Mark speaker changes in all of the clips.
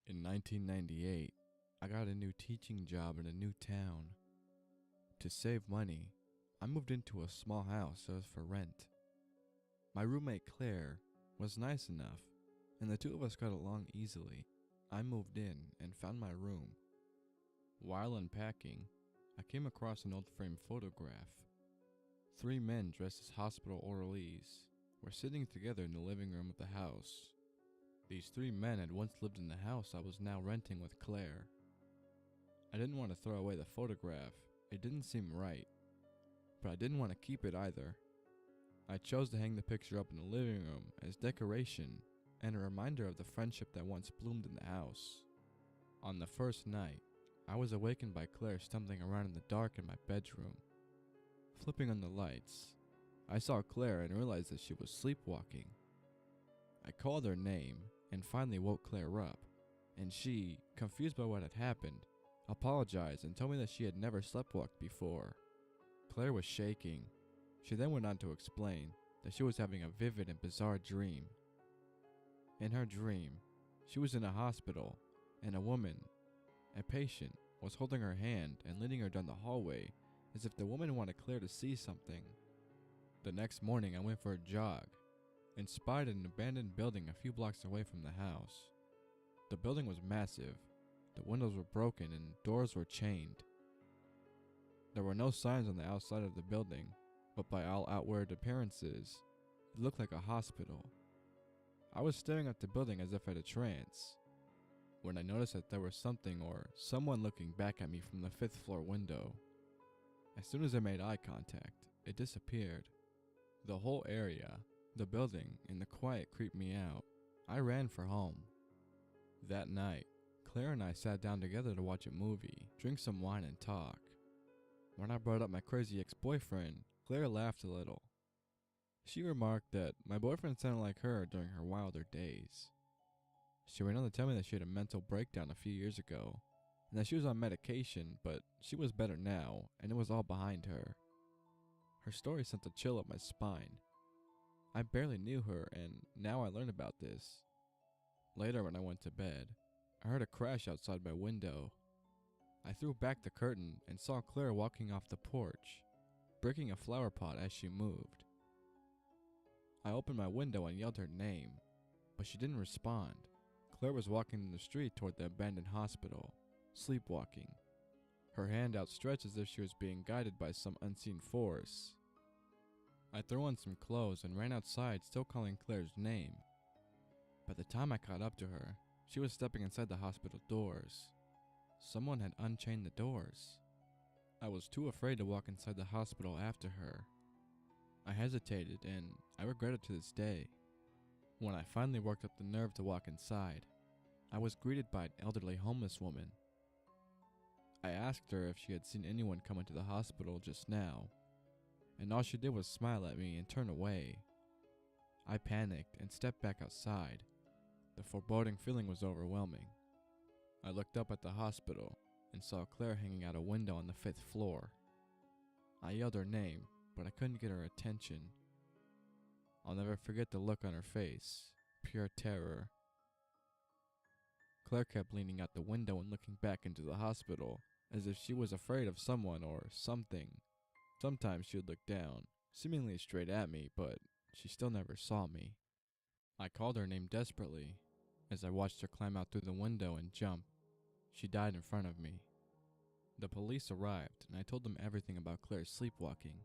Speaker 1: In 1998, I got a new teaching job in a new town. To save money, I moved into a small house that was for rent. My roommate Claire was nice enough, and the two of us got along easily. I moved in and found my room. While unpacking, I came across an old framed photograph. 3 men dressed as hospital orderlies were sitting together in the living room of the house. These 3 men had once lived in the house I was now renting with Claire. I didn't want to throw away the photograph, it didn't seem right, but I didn't want to keep it either. I chose to hang the picture up in the living room as decoration and a reminder of the friendship that once bloomed in the house. On the first night, I was awakened by Claire stumbling around in the dark in my bedroom. Flipping on the lights, I saw Claire and realized that she was sleepwalking. I called her name and finally woke Claire up, and she, confused by what had happened, apologized and told me that she had never sleptwalked before. Claire was shaking. She then went on to explain that she was having a vivid and bizarre dream. In her dream, she was in a hospital, and a woman, a patient, was holding her hand and leading her down the hallway as if the woman wanted Claire to see something. The next morning I went for a jog and spotted an abandoned building a few blocks away from the house. The building was massive, the windows were broken and doors were chained. There were no signs on the outside of the building, but by all outward appearances, it looked like a hospital. I was staring at the building as if at a trance, when I noticed that there was something or someone looking back at me from the 5th floor window. As soon as I made eye contact, it disappeared. The whole area, the building, and the quiet creeped me out. I ran for home. That night, Claire and I sat down together to watch a movie, drink some wine, and talk. When I brought up my crazy ex-boyfriend, Claire laughed a little. She remarked that my boyfriend sounded like her during her wilder days. She went on to tell me that she had a mental breakdown a few years ago, and that she was on medication, but she was better now, and it was all behind her. Her story sent a chill up my spine. I barely knew her, and now I learned about this. Later, when I went to bed, I heard a crash outside my window. I threw back the curtain and saw Claire walking off the porch, breaking a flower pot as she moved. I opened my window and yelled her name, but she didn't respond. Claire was walking in the street toward the abandoned hospital, sleepwalking, her hand outstretched as if she was being guided by some unseen force. I threw on some clothes and ran outside, still calling Claire's name. By the time I caught up to her, she was stepping inside the hospital doors. Someone had unchained the doors. I was too afraid to walk inside the hospital after her. I hesitated, and I regret it to this day. When I finally worked up the nerve to walk inside, I was greeted by an elderly homeless woman. I asked her if she had seen anyone come into the hospital just now, and all she did was smile at me and turn away. I panicked and stepped back outside. The foreboding feeling was overwhelming. I looked up at the hospital and saw Claire hanging out a window on the 5th floor. I yelled her name, but I couldn't get her attention. I'll never forget the look on her face, pure terror. Claire kept leaning out the window and looking back into the hospital, as if she was afraid of someone or something. Sometimes she would look down, seemingly straight at me, but she still never saw me. I called her name desperately, as I watched her climb out through the window and jump. She died in front of me. The police arrived, and I told them everything about Claire's sleepwalking,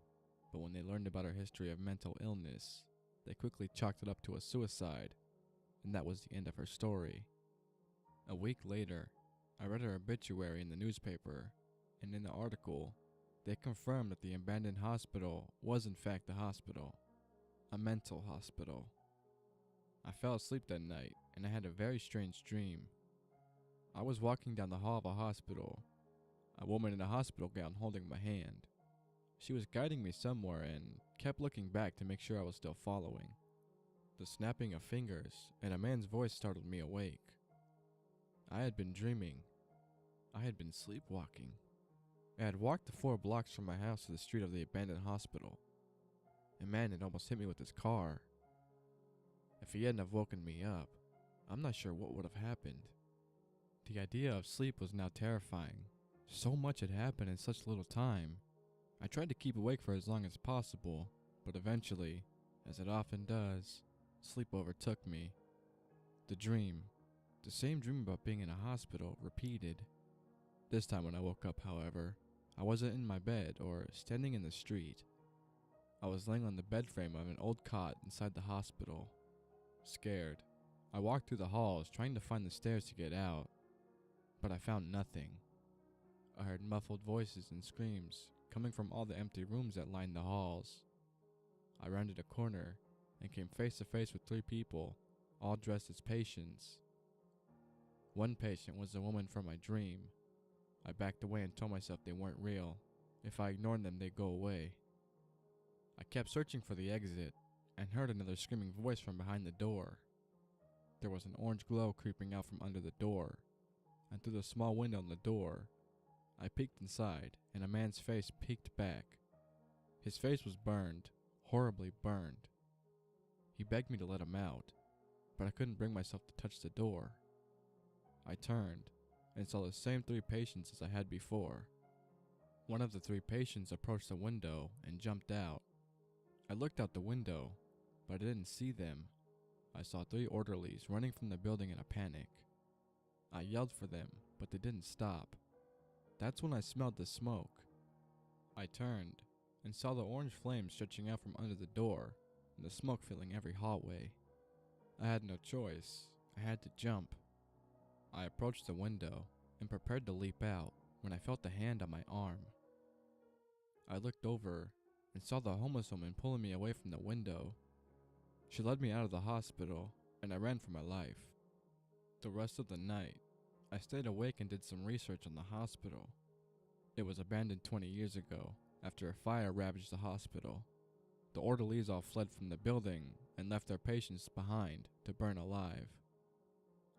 Speaker 1: but when they learned about her history of mental illness, they quickly chalked it up to a suicide, and that was the end of her story. A week later, I read her obituary in the newspaper, and in the article, they confirmed that the abandoned hospital was in fact a hospital, a mental hospital. I fell asleep that night, and I had a very strange dream. I was walking down the hall of a hospital, a woman in a hospital gown holding my hand. She was guiding me somewhere and kept looking back to make sure I was still following. The snapping of fingers and a man's voice startled me awake. I had been dreaming. I had been sleepwalking. I had walked the 4 blocks from my house to the street of the abandoned hospital. A man had almost hit me with his car. If he hadn't have woken me up, I'm not sure what would have happened. The idea of sleep was now terrifying. So much had happened in such little time. I tried to keep awake for as long as possible, but eventually, as it often does, sleep overtook me. The dream, the same dream about being in a hospital, repeated. This time when I woke up, however, I wasn't in my bed or standing in the street. I was laying on the bed frame of an old cot inside the hospital. Scared, I walked through the halls trying to find the stairs to get out, but I found nothing. I heard muffled voices and screams coming from all the empty rooms that lined the halls. I rounded a corner and came face to face with 3 people, all dressed as patients. One patient was the woman from my dream. I backed away and told myself they weren't real. If I ignored them, they'd go away. I kept searching for the exit and heard another screaming voice from behind the door. There was an orange glow creeping out from under the door, and through the small window on the door, I peeked inside, and a man's face peeked back. His face was burned, horribly burned. He begged me to let him out, but I couldn't bring myself to touch the door. I turned and saw the same 3 patients as I had before. One of the 3 patients approached the window and jumped out. I looked out the window, but I didn't see them. I saw 3 orderlies running from the building in a panic. I yelled for them, but they didn't stop. That's when I smelled the smoke. I turned and saw the orange flames stretching out from under the door and the smoke filling every hallway. I had no choice. I had to jump. I approached the window and prepared to leap out when I felt a hand on my arm. I looked over and saw the homeless woman pulling me away from the window. She led me out of the hospital and I ran for my life. The rest of the night, I stayed awake and did some research on the hospital. It was abandoned 20 years ago after a fire ravaged the hospital. The orderlies all fled from the building and left their patients behind to burn alive.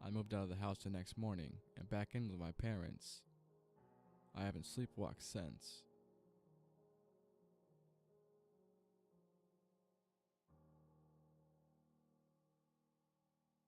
Speaker 1: I moved out of the house the next morning and back in with my parents. I haven't sleepwalked since.